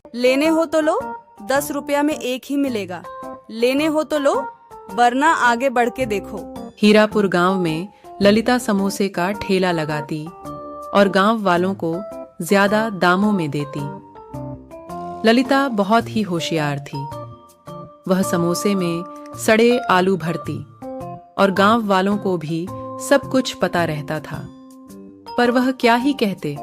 लेने हो तो लो, 10 रुपया में एक ही मिलेगा। लेने हो तो लो, वरना आगे बढ़ के देखो। हीरापुर गांव में ललिता समोसे का ठेला लगाती और गांव वालों को ज्यादा दामों में देती। ललिता बहुत ही होशियार थी। वह समोसे में सड़े आलू भरती और गांव वालों को भी सब कुछ पता रहता था। पर वह क्या ही कहते,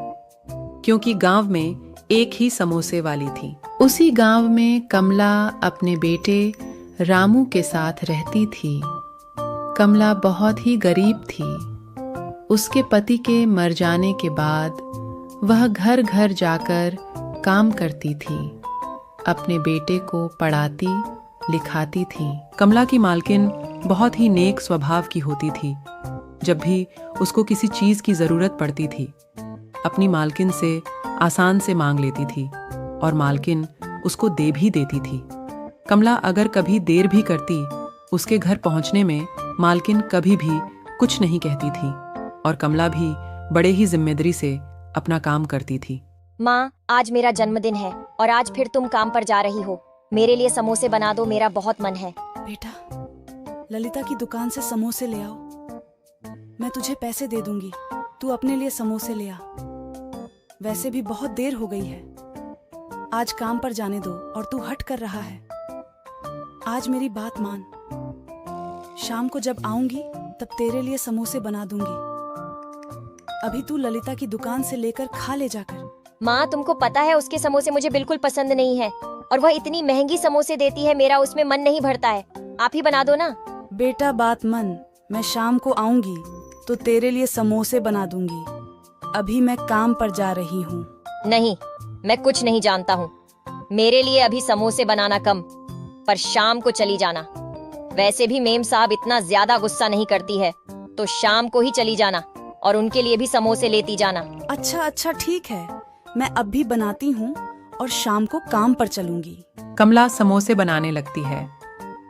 क्योंकि गांव में एक ही समोसे वाली थी। उसी गांव में कमला अपने बेटे रामू के साथ रहती थी। कमला बहुत ही गरीब थी। उसके पति के मर जाने के बाद वह घर घर जाकर काम करती थी। अपने बेटे को पढ़ाती लिखाती थी। कमला की मालकिन बहुत ही नेक स्वभाव की होती थी। जब भी उसको किसी चीज की जरूरत पड़ती थी, अपनी मालकिन से आसान से मांग लेती थी और मालकिन उसको दे भी देती थी। कमला अगर कभी देर भी करती, उसके घर पहुंचने में मालकिन कभी भी कुछ नहीं कहती थी और कमला भी बड़े ही जिम्मेदारी से अपना काम करती थी। माँ, आज मेरा जन्मदिन है और आज फिर तुम काम पर जा रही हो। मेरे लिए समोसे बना दो, मेरा बहुत मन है। बेटा, ललिता की दुकान से समोसे ले आओ। मैं तुझे पैसे दे दूंगी, तू अपने लिए समोसे ले आ। वैसे भी बहुत देर हो गई है। आज काम पर जाने दो और तू हट कर रहा है। आज मेरी बात मान। शाम को जब आऊंगी तब तेरे लिए समोसे बना दूंगी। अभी तू ललिता की दुकान से लेकर खा ले जाकर। माँ, तुमको पता है उसके समोसे मुझे बिल्कुल पसंद नहीं है और वह इतनी महंगी समोसे देती है, मेरा उसमें मन नहीं भरता है। आप ही बना दो ना। बेटा, बात मन। मैं शाम को आऊंगी तो तेरे लिए समोसे बना दूंगी। अभी मैं काम पर जा रही हूँ। नहीं, मैं कुछ नहीं जानता हूँ। मेरे लिए अभी समोसे बनाना कम, पर शाम को चली जाना। वैसे भी मेम साहब इतना ज्यादा गुस्सा नहीं करती है, तो शाम को ही चली जाना और उनके लिए भी समोसे लेती जाना। अच्छा अच्छा, ठीक है। मैं अब भी बनाती हूँ और शाम को काम पर चलूंगी। कमला समोसे बनाने लगती है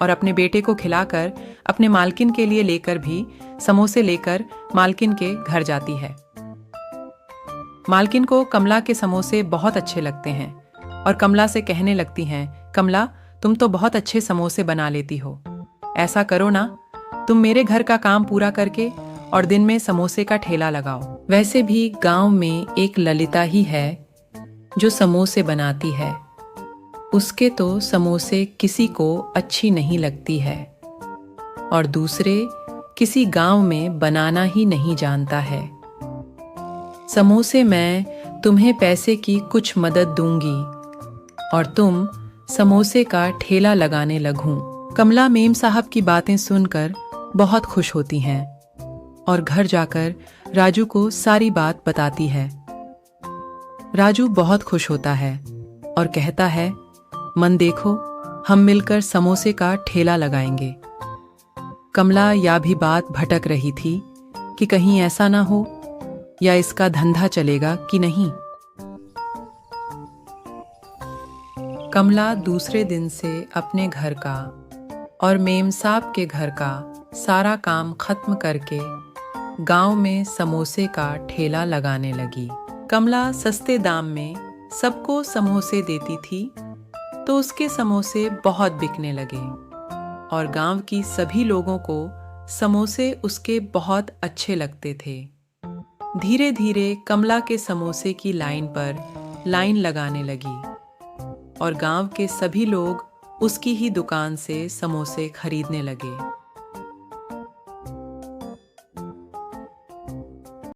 और अपने बेटे को खिलाकर अपने मालकिन के लिए लेकर भी समोसे लेकर मालकिन के घर जाती है। मालकिन को कमला के समोसे बहुत अच्छे लगते हैं और कमला से कहने लगती हैं, कमला, तुम तो बहुत अच्छे समोसे बना लेती हो। ऐसा करो ना, तुम मेरे घर का काम पूरा करके और दिन में समोसे का ठेला लगाओ। वैसे भी गांव में एक ललिता ही है जो समोसे बनाती है। उसके तो समोसे किसी को अच्छी नहीं लगती है और दूसरे किसी गांव में बनाना ही नहीं जानता है। समोसे मैं तुम्हें पैसे की कुछ मदद दूंगी और तुम समोसे का ठेला लगाने लगूं। कमला मेम साहब की बातें सुनकर बहुत खुश होती हैं और घर जाकर राजू को सारी बात बताती है। राजू बहुत खुश होता है और कहता है, मन देखो, हम मिलकर समोसे का ठेला लगाएंगे। कमला यह भी बात भटक रही थी कि कहीं ऐसा ना हो या इसका धंधा चलेगा कि नहीं। कमला दूसरे दिन से अपने घर का और मेम साहब के घर का सारा काम खत्म करके गांव में समोसे का ठेला लगाने लगी। कमला सस्ते दाम में सबको समोसे देती थी, तो उसके समोसे बहुत बिकने लगे और गांव की सभी लोगों को समोसे उसके बहुत अच्छे लगते थे। धीरे धीरे कमला के समोसे की लाइन पर लाइन लगाने लगी और गांव के सभी लोग उसकी ही दुकान से समोसे खरीदने लगे।